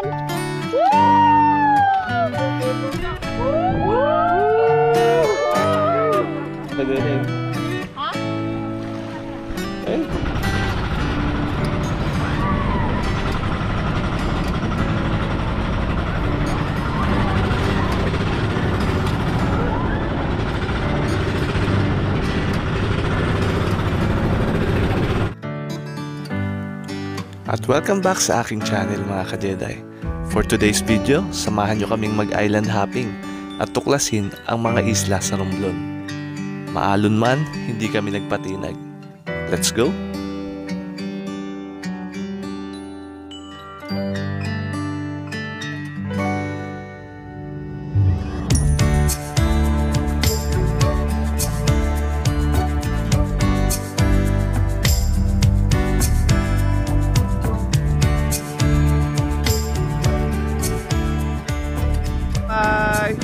yan. Tagaling. Ha? Eh? At welcome back sa aking channel mga ka-Jedi. For today's video, samahan nyo kaming mag-island hopping at tuklasin ang mga isla sa Romblon. Maalon man, hindi kami nagpatinag. Let's go! Hi!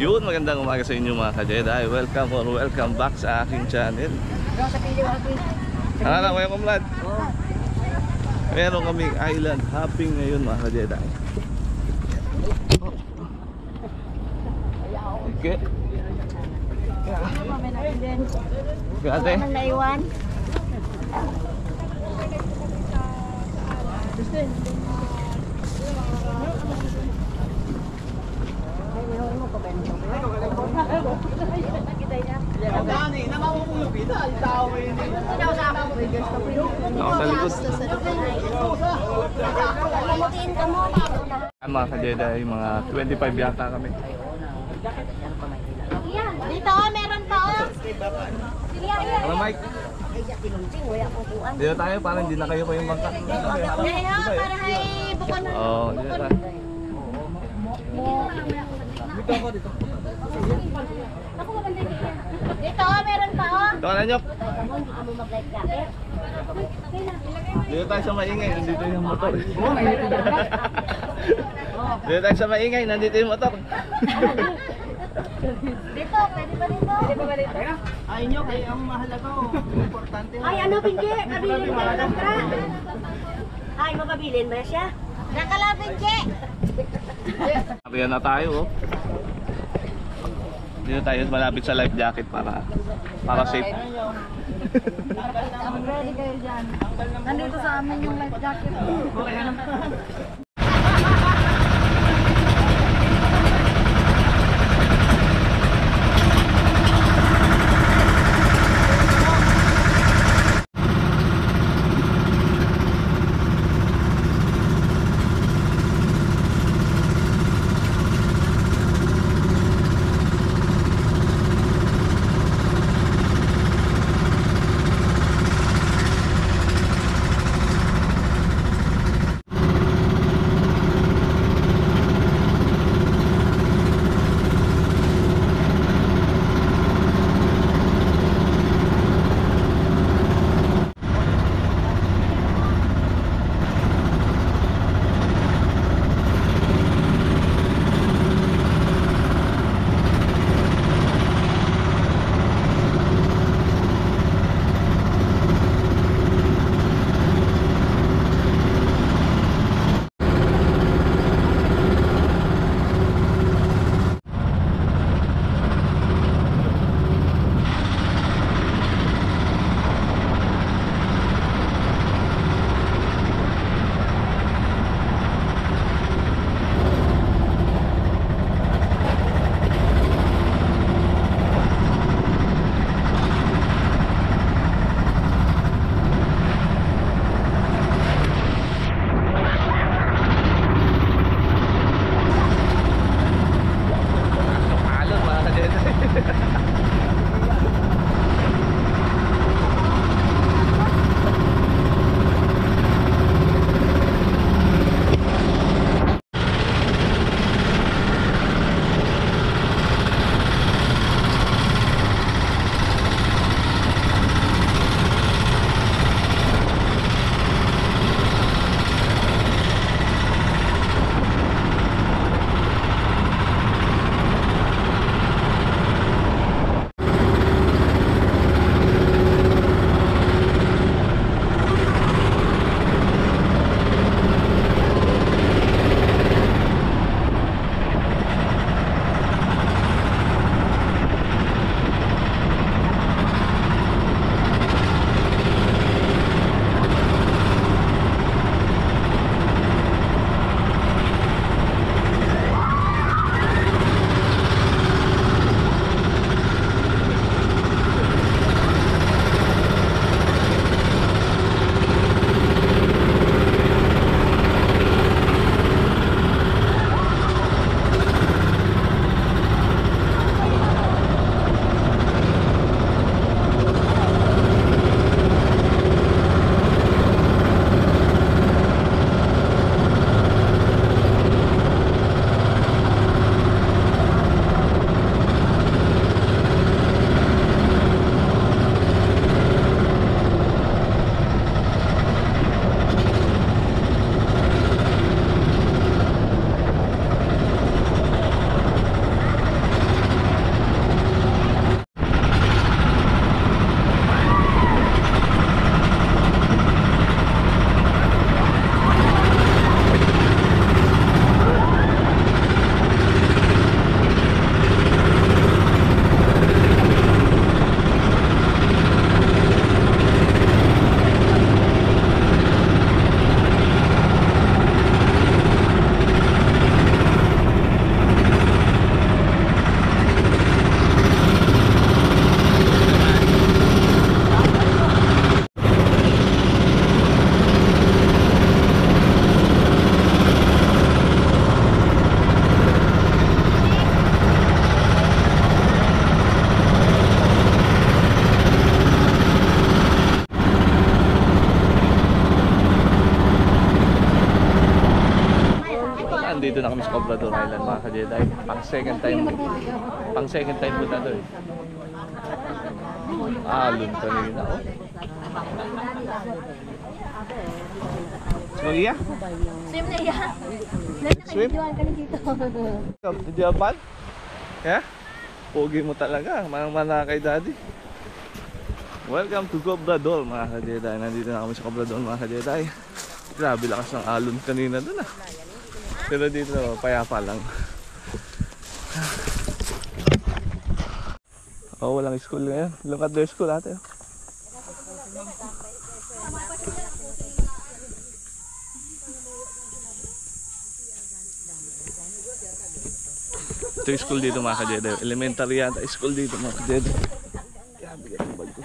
Yun, magandang umaga sa inyo mga ka-Jedi. Welcome or welcome back sa aking channel. Ano na, kuya kumlad? Meron kaming island hopping ngayon mga ka-Jedi. Okay. Gate. Naiwan. Mga ka-Jedi, mga 25 yata kami. Dito, meron pa oh. Hello Mike. Dito tayo, parang hindi na kayo yung bangka. Para hay bukan. Oo, dito tayo. Dito, meron pa oh. Ito na nyok. Dito tayo sa maingay, nandito yung motor. Dito tayo sa maingay, nandito yung motor. Dito, pwede pa dito. Pwede pa dito. Ay nyo, kaya ang mahalaga o importante. Ay, ano Pinje? Kabilin ka lang ka. Ay, mapabilin ba siya? Nakala Pinje. Ayan na tayo oh. Dito tayo malapit sa life jacket para safe. Ready kayo dyan. Nandito sa amin yung life jacket. nandito na kami sa Cobrador Island mga ka-Jedi. Pang second time po na doon. Alon kanina oh. So iya? Swim na yan. Swim? Nakaindiwan ka na dito. Di Japan? Yeah? Pogi mo talaga, manang-mana kay daddy. Welcome to Cobrador mga ka-Jedi. Nandito na kami sa Cobrador mga ka-Jedi. Grabe lakas ng alon kanina doon ah. Pero dito payapa lang. Oh, walang school ngayon. Look at their school ate. Ito yung school dito mga ka-Jedi. Elementary yata school dito mga ka-Jedi. Grabe yung bag ko.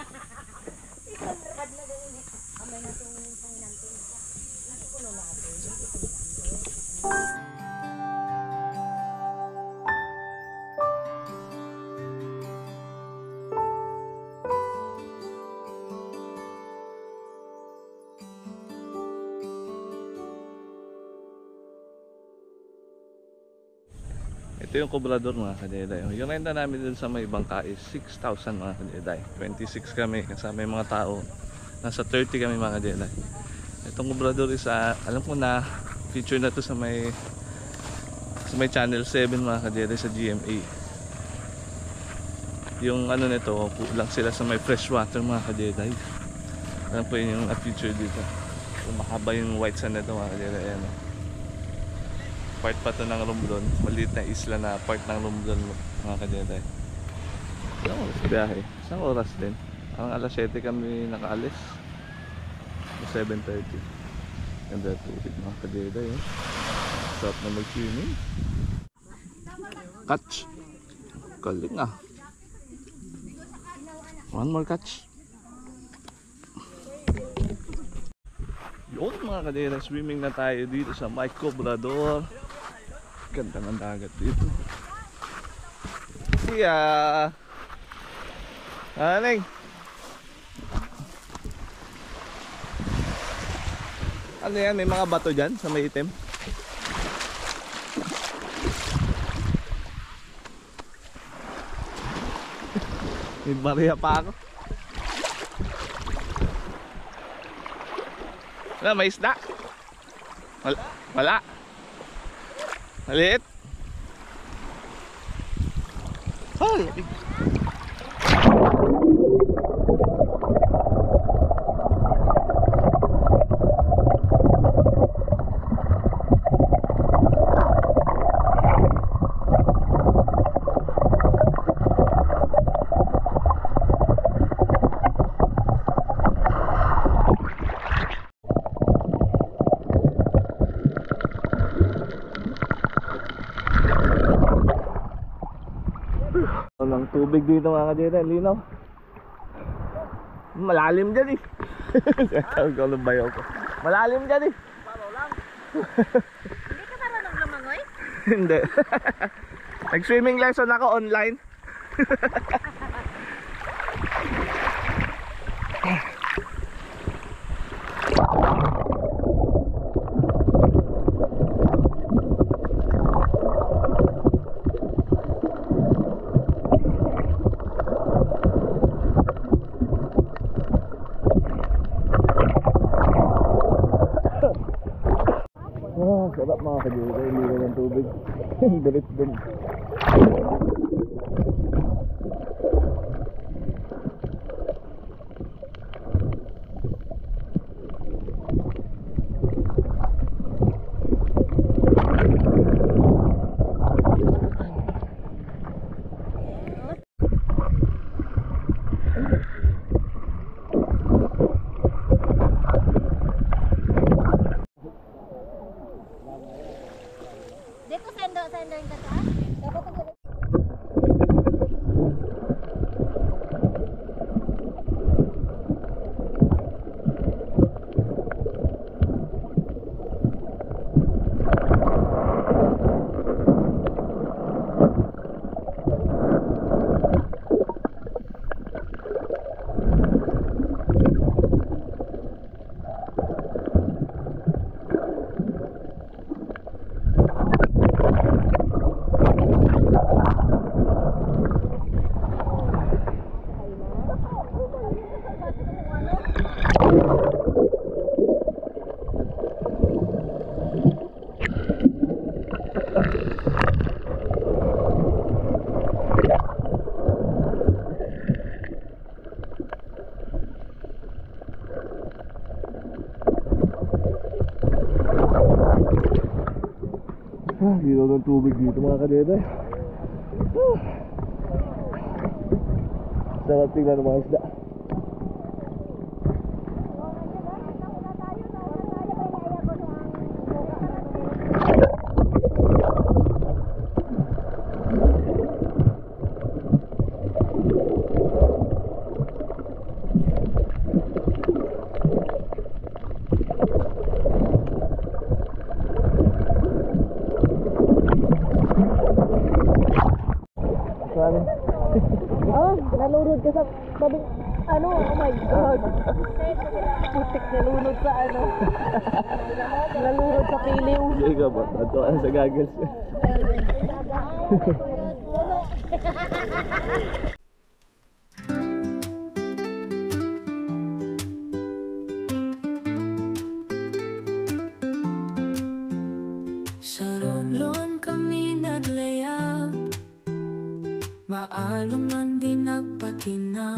Ito yung Cobrador mga ka-Jedi. Yung renta namin dun sa may bangka is 6,000 mga ka-Jedi. 26 kami kasama yung mga tao. Nasa 30 kami mga ka-Jedi. Itong Cobrador is alam ko na feature na to sa may channel 7 mga ka-Jedi sa GMA. Yung ano nito, kulang sila sa may freshwater mga ka-Jedi. Alam po yun yung feature dito. Mahaba yung white sand nito mga ka-Jedi. Ayan o. Part pa to ng Romblon, maliit na isla na part ng Romblon mga ka-Jedi. Ilang oras biyahe? Isang oras din. Ang alas 7 kami nakaalis. 7:30. Ganda tubig mga ka-Jedi eh. Sarap na mag-swimming. Catch. Galing ah. One more catch. Yun mga ka-Jedi, swimming na tayo dito sa May Cobrador. Ganda ng dagat dito. Yeah. Aning. Ano yan? May mga bato dyan sa may itim. May bariya pa ako. Wala, may isda. Wala. Maliit. Oh, labig. Ang tubig dito mga ka-Jedi, linaw. Malalim dyan eh. Tawag ko ng bayaw ko. Malalim dyan eh. Hindi ka marunong lumangoy? Hindi. Nag-swimming lesson ako online. Sarap mga ka-Jedi, ligo ng tubig. Dilit din. Dito sender yung kata? Dito ng tubig dito mga kadede. Sarap tingnan ng mga isda. Oh, nalunod ka sa babi. Ano? Oh my God. Putik, nalunod sa ano. Nalunod sa piliw. Hindi ka ba? Ato ka sa goggles. Sa rolon kami naglaya, maalong man di nagpatina.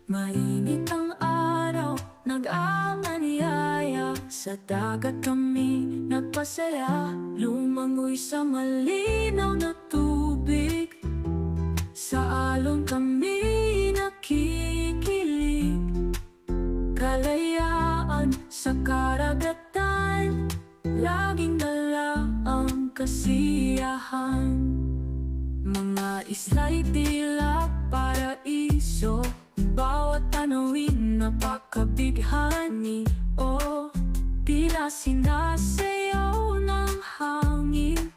Mainit ang araw, nag-aaniyaya. Sa dagat kami nagpasaya, lumangoy sa malinaw na tubig. Sa alon kami nakikilig, kalayaan sa karagatan, laging dala ang kasiyahan. Mga isla'y tila paraiso, bawat tanawin napakabighani. O tila sinasayaw ng hangin,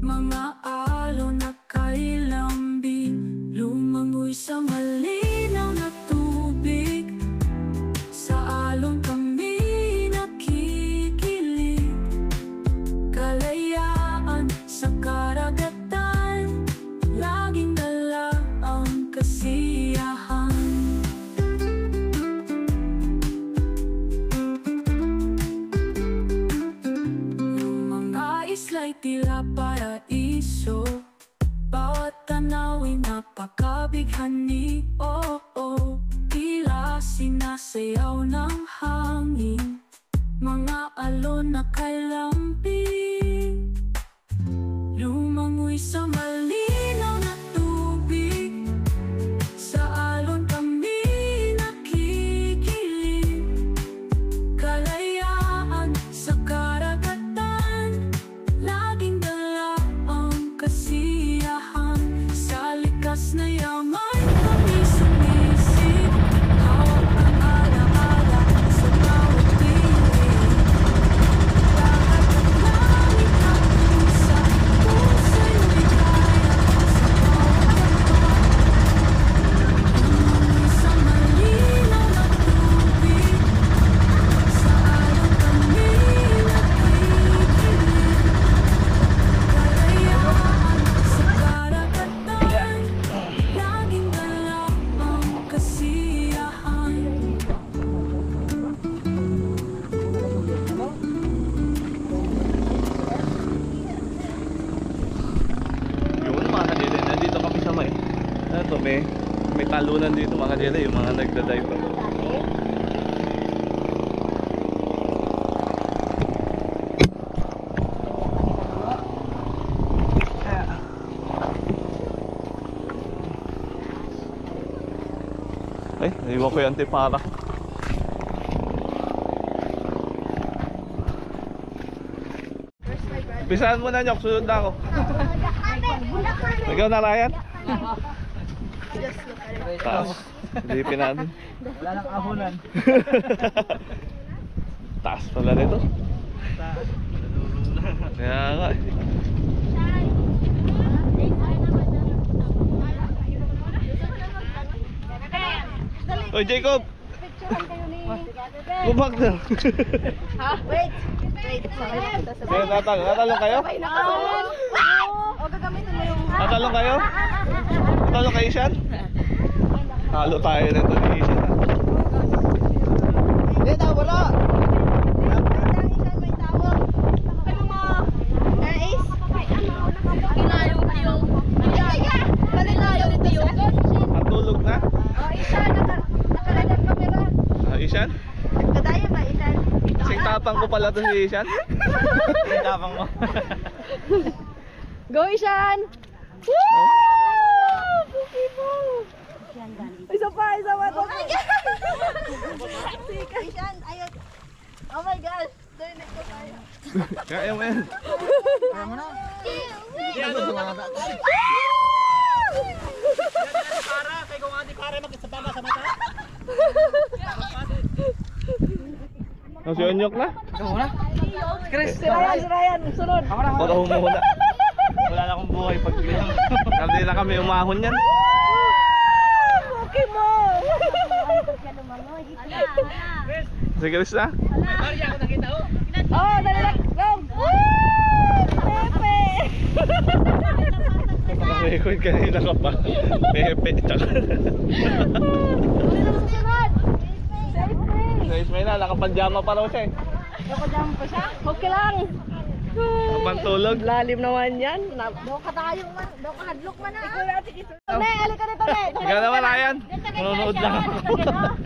mga alon na kailambing, lumangoy sa malinaw na tubig. Sa alon kami nakikilig, kalayaan sa karagatan, laging dala ang kasiyahan. Yung mga isla'y tila paraiso, bawat tanawin napakabighani. Tila sinasayaw ng hangin, mga alon na kailambing, lumangoy sa malinaw na tubig. Sa alon kami nakikilig, kalayaan sa karagatan, laging dala ang kasiyahan. Sa likas na yaman kami sumisip, hawak ang alaala sa bawat piling. Lahat ng langit at pusa, pusa'y ligaya sa bawat lumangoy sa malinaw na tubig. Sa alon kami nakikilig, kalayaan sa karagatan, laging dala ang kasiyahan. Yun mga kadede, nandito kami sa Ito, may talunan dito mga kadede, yung mga nagdadive pa. Ay, naiwan ko yung antipara. Pisahan mo na, Nyok, sunod na ako. Ikaw na, Ryan? Taas. Hindi natin. Wala nang ahonan. Taas pala nito. Kaya nga eh. Oy, Jacob! Go back na. Ha? Wait. Sige, tatalong kayo? O, gagamitin mo yung... Tatalong kayo? Tatalong kayo, Ishan? Halo tayo nito ni Ishan. Hindi na, wala. May tawag. Ano mo? Nais? Kinayo kayo. Kanilayo ni Tiyo. Matulog na? O, isa. Nakalagang kamera. Ishan? Kadaya ba, isa? Sing tapang ko pala to si Ishan. Yung tapang mo. Go, Ishan! Woo! Puki mo! Isa pa. Oh my God! Ishan, ayun. Oh my gosh! Dinig ko tayo. Kaya mo yan. Kaya mo na. Para, kaya kung hindi para mag-isabama sa mata. Oh, si Onyok na. Ikaw muna. Si Ryan, sunod. Ako na. Para humuna. Wala na akong buhay pag bilang. Hindi na kami umahon yan. Puki mo! Si Chris na. Maria, ako nakita ho. Oh, dali lang. Go! Woo! Pepe! Nakarecord kanina ka pa. Pepe, tsaka. Sa Ismail na, nakapanjama pa raw siya eh. Nakajama pa siya? Okay lang. Pantulog. Lalim naman yan. Daw ka tayo man. Daw ka hadlok man na. Ikaw natin ito. Ne, halika dito, Ne. Ikaw naman, Ryan. Nanonood lang ako.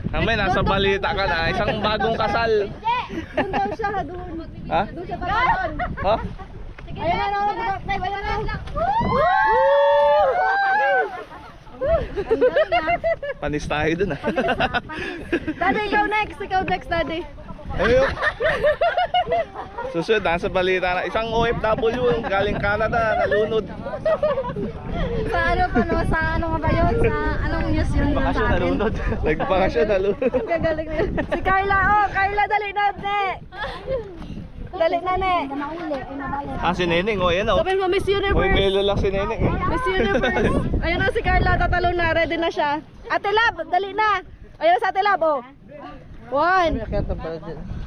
Kami, nasa balita ka na. Isang bagong kasal. Doon daw siya, doon. Ha? Doon siya pa doon. Ha? Ayun na, no. Ne, wala na. Panis tayo dun ah. Daddy, ikaw next. Ikaw next, Daddy. Ayun. Susunod, nasa balita na. Isang OFW galing Canada, nalunod. Sa ano pa, no? Sa ano nga ba yun? Sa anong news yun sa Bakasyon, atin? nalunod. Nagpakasyon, nalunod. Gagaling na yun. Si Carla, oh! Carla, dali na, Ne! Dali na, Ne! Ah, si Neneng, oh, yan oh. Sabihin mo, Miss May Universe! melo lang si Neneng eh. Miss Universe! Ayun na si Carla, tatalo na, ready na siya. Ate Lab, dali na! Ayun na sa Ate Lab, oh! One!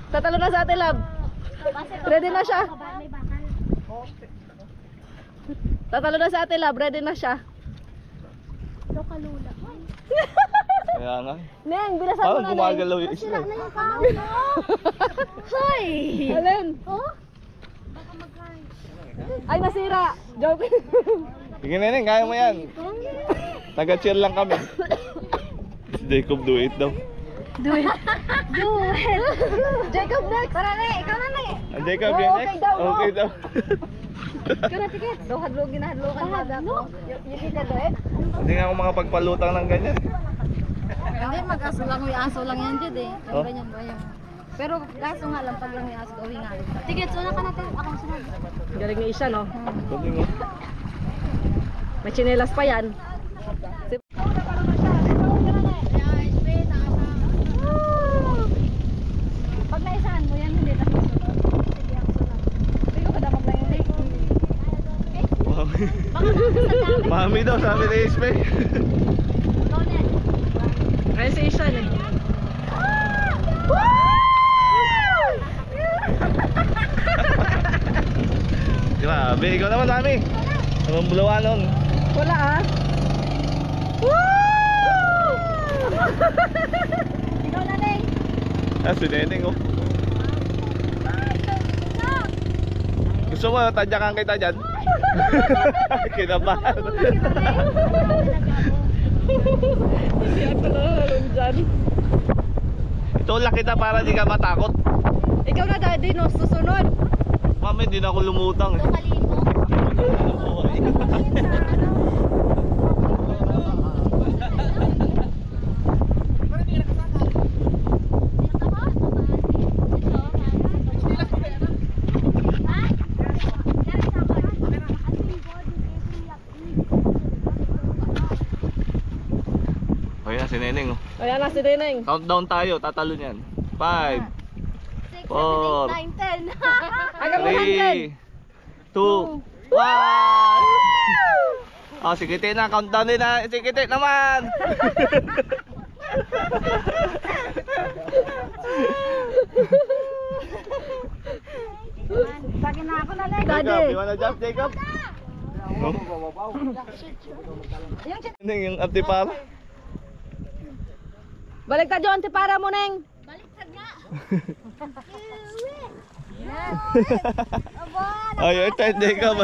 Tatalo na sa Ate Lab. Ready na siya. Tatalo na sa Ate Lab, ready na siya. Kaya nga. Neng, bilasan mo Parang na, Neng. gumagalaw yung isla. Hoy! Alin? Oh? Ay, nasira. Joke. Sige Neneng, kaya mo yan. Taga-cheer lang kami. Si Jacob do it daw. Do it. Do it. Jacob next. Tara, Ne. Ikaw na, Ne. Ah, Jacob, Oh, yun okay next. daw, oh. Okay daw. Ikaw na, tikit. Do hadlog, ginahadlogan ka daw. You did do it? Hindi nga ako makapagpalutang ng ganyan. Hindi, mag-aso lang, may aso lang yan dyan eh. Oh. Ganyan ba yan? Pero kaso nga lang, pag lang may aso, gawin nga. Ticket, una ka natin, ako sunod. Galing ni Isha, no? Sabi nga. May tsinelas pa yan. Pag naisahan mo yan, hindi na susunod. Sige, ako sunod. Hindi ko kadamag lang yun eh. Mami. Baka sa dami. Mami daw, sabi ni Ispe. Lonet. Ayun si Isha, eh. Grabe, ikaw naman Mami. Anong bulawa nun? Wala, ah. Ikaw na Neng. Ah, si Neneng oh. Gusto mo, tadyakan kita dyan? Kinabahan. Hindi ako nalalaroon dyan. Itulak kita para di ka matakot. Ikaw na, Daddy, no? Susunod. Mami, di na ako lumutang eh. Kalito. O yan, si Neneng oh. Ayan na si Neneng. Countdown tayo, tatalo niyan. 5, 4, 9, 10. Hanggang 3, 2, 1. Oh, si Kite na, countdown din na. Si Kite naman. Sagin na ako na Neng. Jacob, Daddy. you wanna jump, Jacob? No? Neneng, yung antipara. Baliktad yung antipara mo, Neng. Baliktad nga. Oh, your turn, Jacob.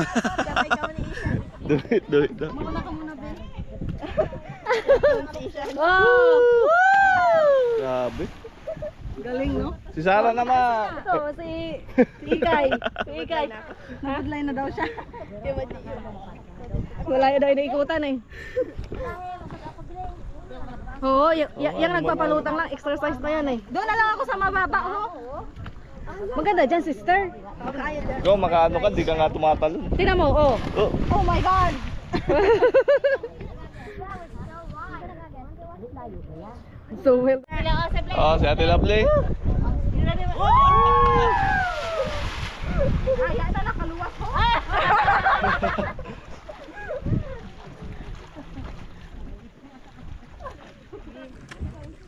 Do it, do it. Muna ka muna, Ben. Oh! Grabe. Galing, no? Si Sarah naman. Ito, si Ikay. Si Ikay. Nag-line na daw siya. Wala yun daw inaikutan eh. Oo, yung nagpapalutang lang. Exercise na yan eh. Doon na lang ako sa mababa, oh. Maganda dyan, sister. Go, makaano ka, di ka nga tumatalon. Tingnan mo, oh. Oh. Oh my God! So well. Oh, si Ate Lovely. Kaya na nakaluwas ko.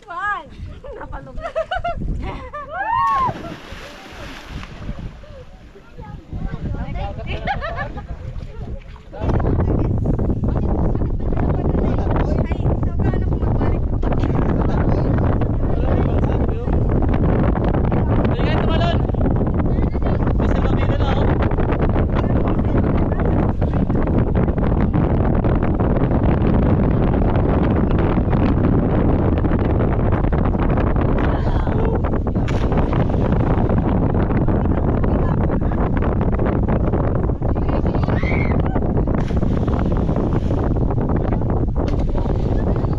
Juan! Napalog. Tingnan tumalon. Basta makita na ako.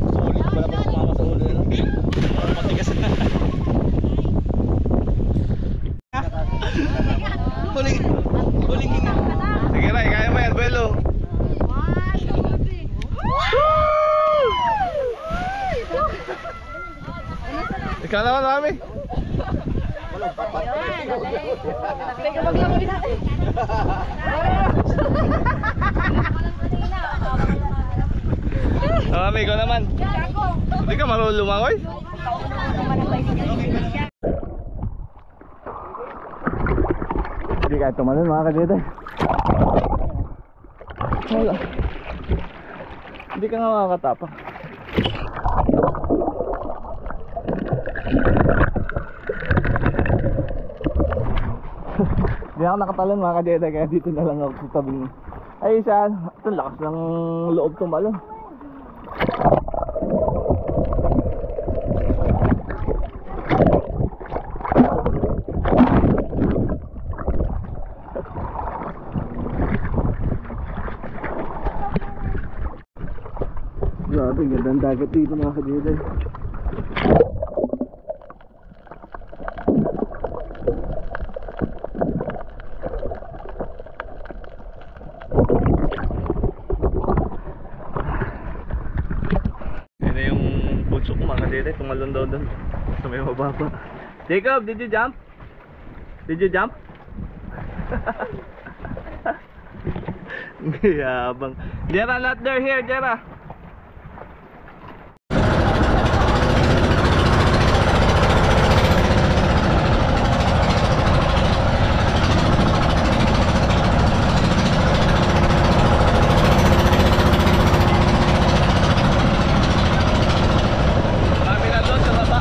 Sulit pa naman sumama sa ulo. Parang matigas na. Huling hinga. Sige, Ray, kaya mo yan, Belo. Ikaw naman, Mami. Teka, maglamawin natin. Mami, ikaw naman. Hindi ka marunong lumangoy? Hindi ka tumalon, mga kadete. Wala. Hindi ka nga makakatapak. Hindi ako nakatalon, mga kadete, kaya dito na lang ako sa tabing. Ay, saan? Ito, lakas ng loob tumalon. Grabe, gandang dagat dito, mga kadete. Yan na yung bunso ko, mga kadete. Tumalon daw doon sa may mababa. Jacob, did you jump? Did you jump? Yabang. Jera, not there, here, Jera. Marami na doon sa baba.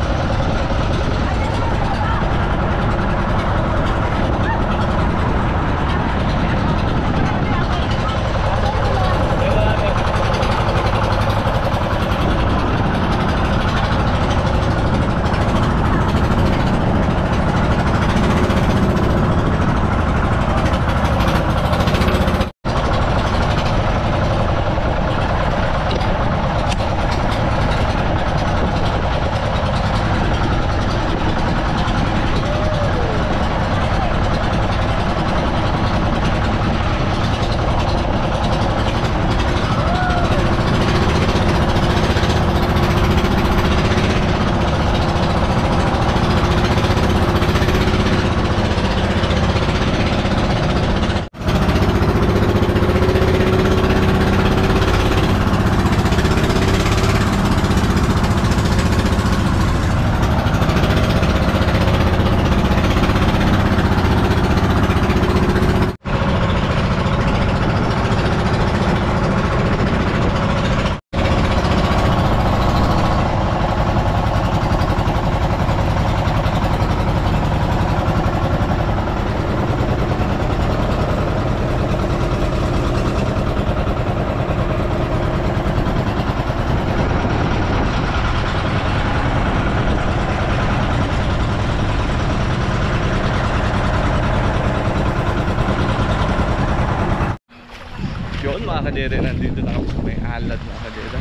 mga kadere, nandito na kami sa may alad mga kadere.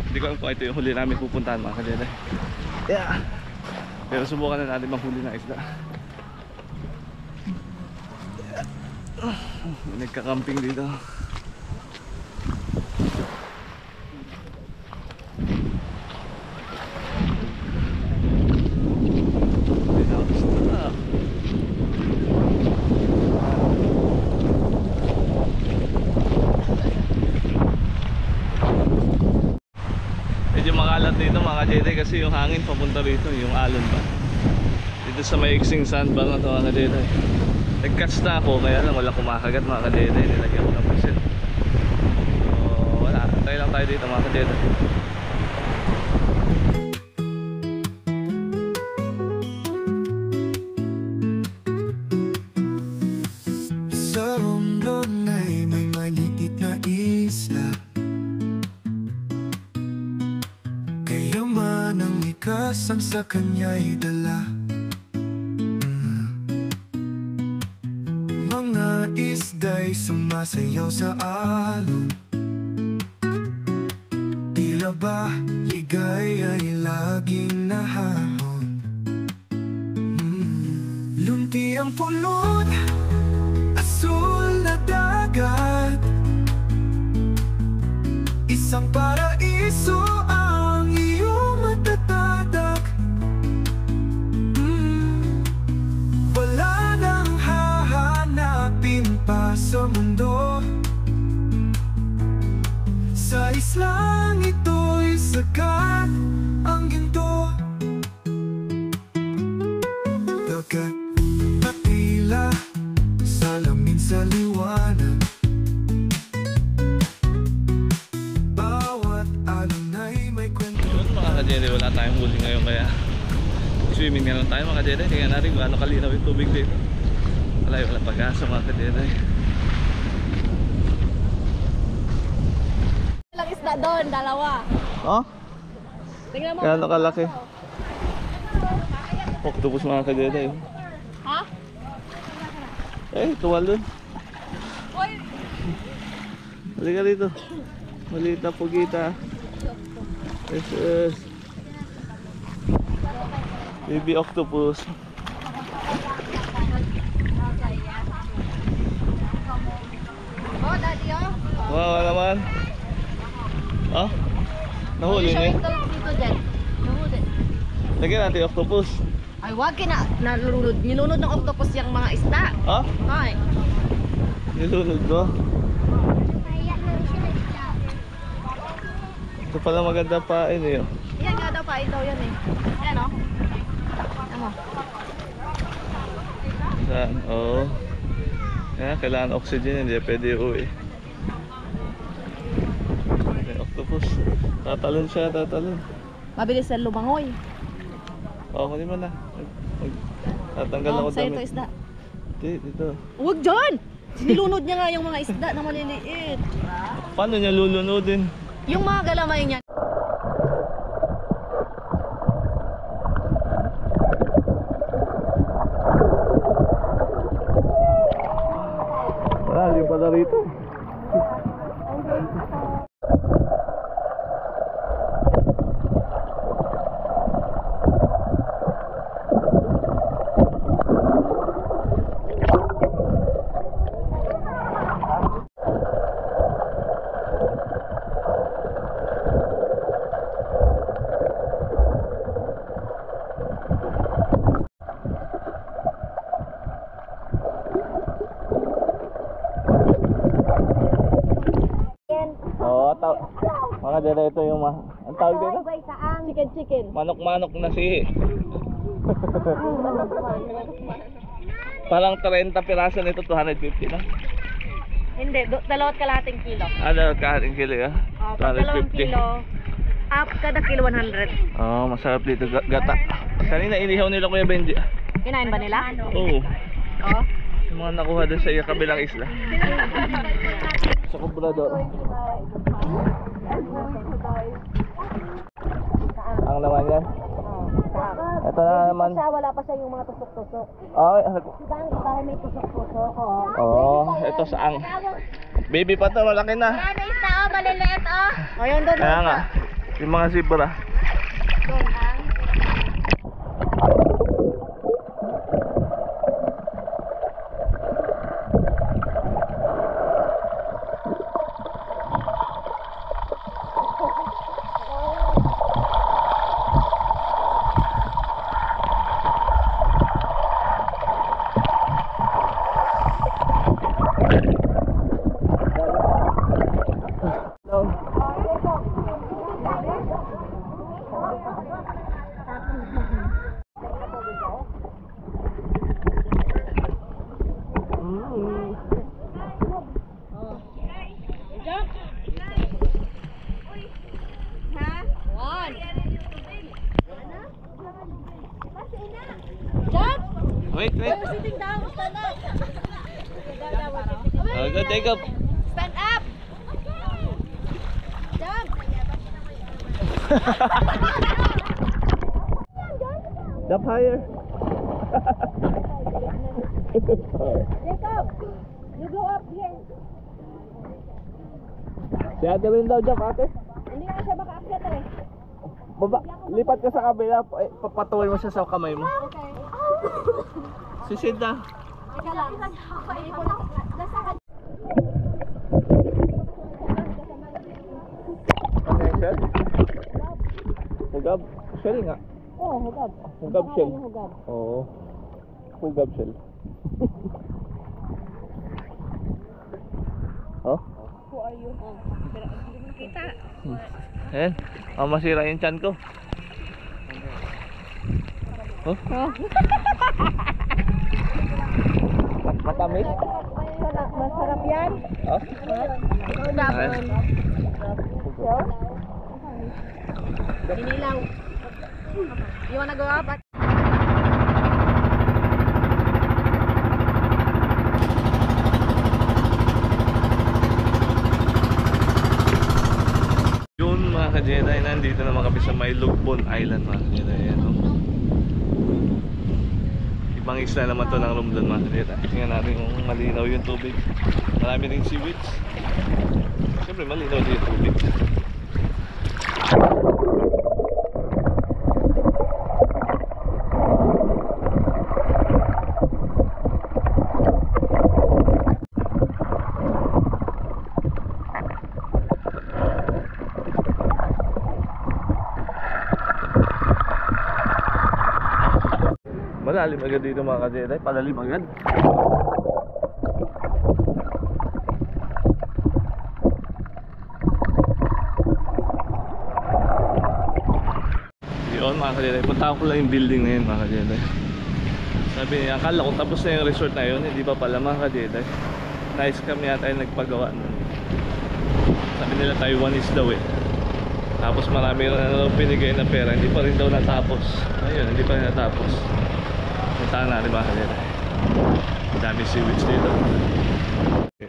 Hindi ko alam kung ito yung huli namin pupuntahan mga kadere. Yeah. Pero subukan na natin manghuli ng isda. May nagka-camping dito. Medyo makalat dito mga kadede kasi yung hangin papunta rito, yung alon pa. Dito sa may iksing sandbar na ito mga kadede. Nag-catch na ako kaya lang wala kumakagat mga kadede. Nilagyan ko ng pusit. So wala, antay lang tayo dito mga kadede. Sa Romblon ay may maliit na isla. Kayaman ang likas ang sa kanya'y dala. Mga isda'y sumasayaw sa alon. Tila ba ligay ay laging nahahon. Lunti ang pulot, asul na dagat. Isang paraiso ang iyong matatadak. Wala nang hahanapin pa sa mundo. Sa islang ito'y sagat ang ginto. Dagat at tila, salamin sa liwanag. Bawat alon ay may kwento. Yun mga kadere, wala tayong huli ngayon kaya swimming na lang tayo mga kadere. Kaya natin kung ano kalinaw yung tubig dito. Wala pag-asa mga kadere. Ilang isda doon, dalawa. Oh? Tingnan mo. Kaya ano kalaki? Octopus mga kadere. Ha? Eh, tuwal dun. Oy, Halika dito. Maliit na pugita. Yes. Baby octopus. oh, daddy, oh. Wow, naman. Ah? Nahuli niya. Dito dyan. Nahuli. Lagyan natin yung octopus. Ay, wag kina. Nalulunod. Nilunod ng octopus yung mga isda. Ha? Ay. Nilunod ko. Ito pala maganda pa eh. Yan nga daw pa. Ito yan eh. Yan oh. Ano? Saan? Oo. Kaya kailangan oxygen, hindi pwede uwi. May octopus. Tatalon siya, tatalon. Mabilis yan lumangoy. Oo, kunin mo na. Tatanggal ako Sa'yo ito damit. isda. Dito. Huwag dyan! Nilunod niya nga yung mga isda na maliliit. Paano niya lulunodin? Yung mga galamay niya. Wala, yung pala rito. Mga direto yung ang tawag dito? Chicken. Manok-manok na sihi. Parang 30 piraso nito, 250 na. Hindi, dalawat kalahating kilo. Ano, kahit kilo ya? Pag 2 kilo, up kada kilo 100. Oh, masarap dito gata. Kanina inihaw nila Kuya Benji. Kinain ba nila? Oo. Oo. Yung mga nakuha doon sa kabilang isla. Sa Comprador. Ang naman yan. Ito na naman. Wala pa siya yung mga tusok-tusok. Ay, Ibang iba may tusok-tusok. oh, ito saang. Baby pa to, malaki na. Ano isda oh, maliliit oh. Ayun doon. Kaya nga, yung mga zebra. Wait. Sitting down, stand up. Go, Jacob. Stand up. Jump. Jump higher. Jacob, you go up here. Si ate rin daw, jump ate. Hindi nga siya makaakyat eh. Baba, lipat ka sa kabila, papatuloy mo siya sa kamay mo. Okay. Sisid na. Teka lang. Ano yung shell? Hugab? Shell nga. Oo, hugab. Hugab shell. Hugab. Oo. Hugab shell. Oh? Who are you? Oh, pero hindi mo kita. Ayan. Masira yung chan ko. Oh? Matamis? Masarap yan. Oh? Hugab. Ayan. Inilaw. You wanna go up? Yun mga ka-Jedi, nandito naman kami sa may Lugbon Island mga ka-Jedi. Ayan, oh. Ibang isla naman to ng Romblon mga ka-Jedi. Tingnan natin kung malinaw yung tubig. Marami ring seaweeds. Siyempre malinaw din yung tubig. Malalim agad dito mga ka-Jedi, palalim agad. Yun mga ka-Jedi, punta ko lang yung building na yun mga ka-Jedi. Sabi niya, akala ko tapos na yung resort na yun, hindi pa pala mga ka-Jedi. Nice kami yata yung nagpagawa nun. Sabi nila Taiwanese daw eh. Tapos marami rin na pinigay na pera, hindi pa rin daw natapos. Ayun, hindi pa rin natapos. Puntahan natin mga ka-Jedi. Dami seaweeds dito.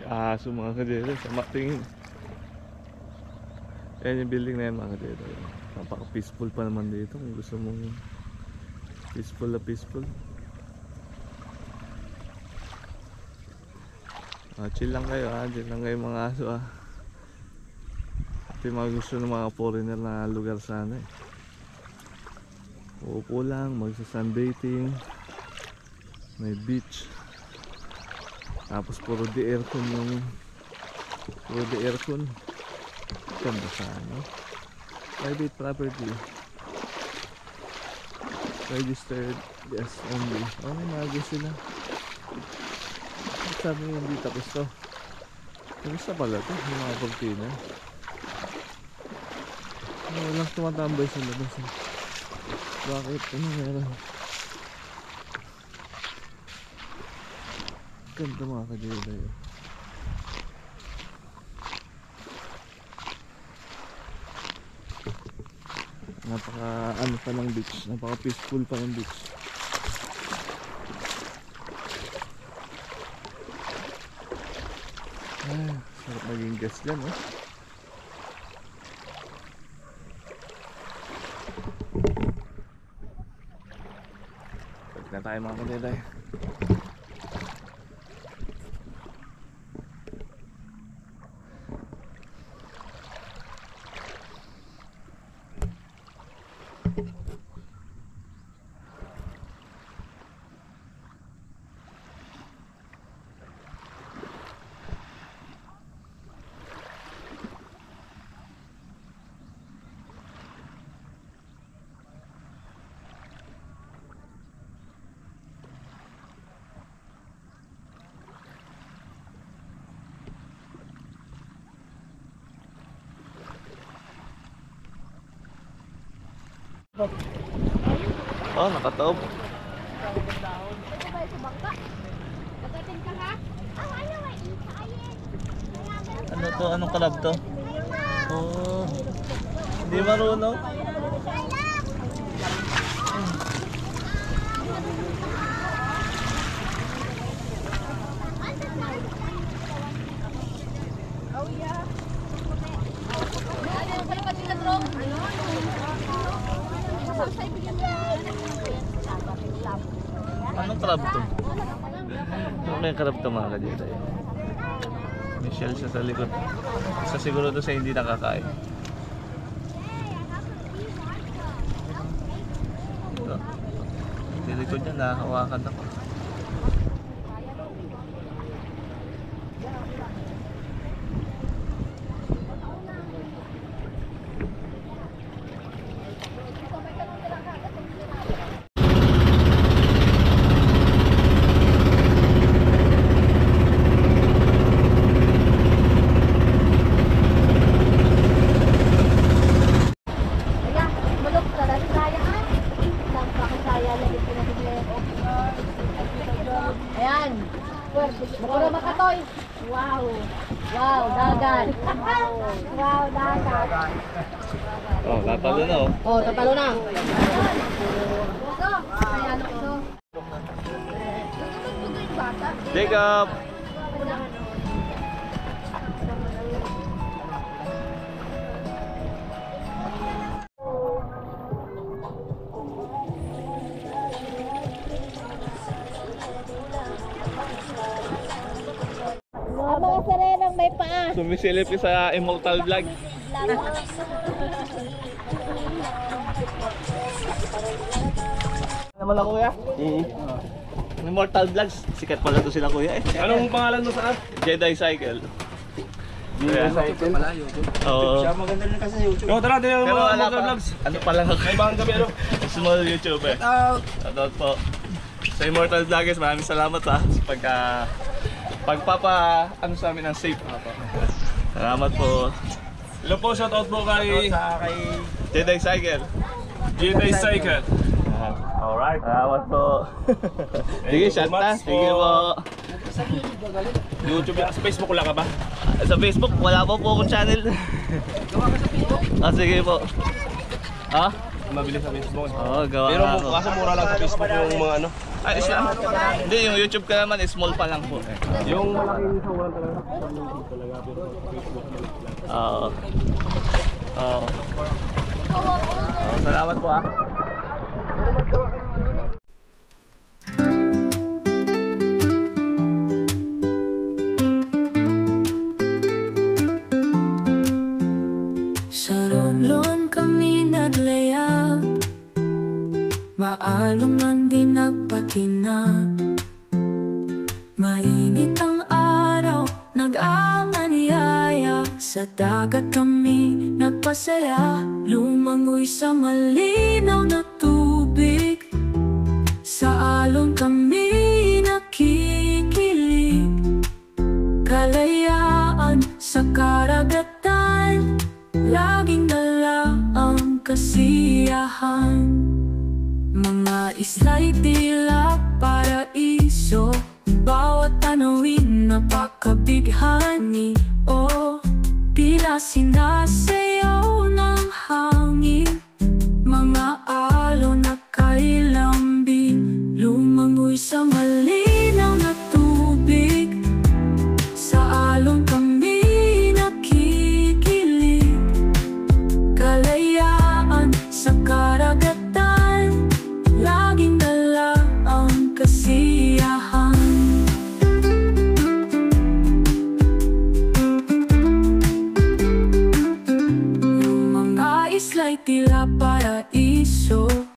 Aso mga ka-Jedi sa matingin. Ayan yung building na yan mga ka-Jedi. Napaka peaceful pa naman dito kung gusto mong peaceful na peaceful. Chill lang kayo chill lang kayo mga aso Ito yung mga gusto ng mga foreigner na lugar sana eh. Uupo lang, magsa-sunbathing. May beach. Tapos puro di aircon yung ganda sana. Private property. Registered yes only. Oh, mago sila. Sabi nyo hindi tapos to. Tapos na pala to, yung mga cortina. Walang tumatambay sa labas eh. Bakit? Ano meron? Ganda mga ka-Jedi. Napaka ano pa ng beach, napaka peaceful pa ng beach. Sarap maging guest dyan Balik na tayo mga ka-Jedi. Oh, nakataob. Ano to? Anong club to? Oh, hindi marunong. Anong club to? Ano yung club to mga kadetay? Michelle siya sa likod. Sa siguro to sa hindi nakakain. Ito. Sa likod niya nakahawakan ako. Ayan. Bukuro makatoy. Wow. Wow, dagat. Wow, dagat. Oh, tatalo na oh. Oh, tatalo na. Ayan, ito. Jacob! Ang mga sarenang may paa. Sumisilip ka sa Immortal Vlog. Naman ako kuya? Immortal Vlogs. Sikat pala to sila kuya eh. Anong pangalan mo sa app? Jedi Cycle. Jedi Cycle. Oo. Yo, tara, tayo Pero mga wala pa. vlogs. Ano pa lang ako? May bang gabi, ano? Small YouTuber. Shoutout po. Sa Immortal Vloggers, maraming salamat sa ano sa amin ng safe. Salamat po. Hello po, shoutout po kay Jedi Cycle. Jedi Cycle. Alright. Salamat po. Sige, shout na. much Sige po. YouTube, sa Facebook wala ka ba? Sa Facebook, wala po akong channel. Sige po. Ha? Mabilis sa Facebook. Oo, gawa Pero nga ako. kaso mura lang sa Facebook yung mga ano. Ay, isa. Hindi, yung YouTube ka naman, small pa lang po. Yung malaking sa walang talaga. Oo. Oo. Salamat po ah. Sa Romblon kami naglayag, maalong man din nagpatinag. Mainit ang araw, nag-aaniyaya. Sa dagat kami nagpasaya, lumangoy sa malinaw na tubig. Sa alon kami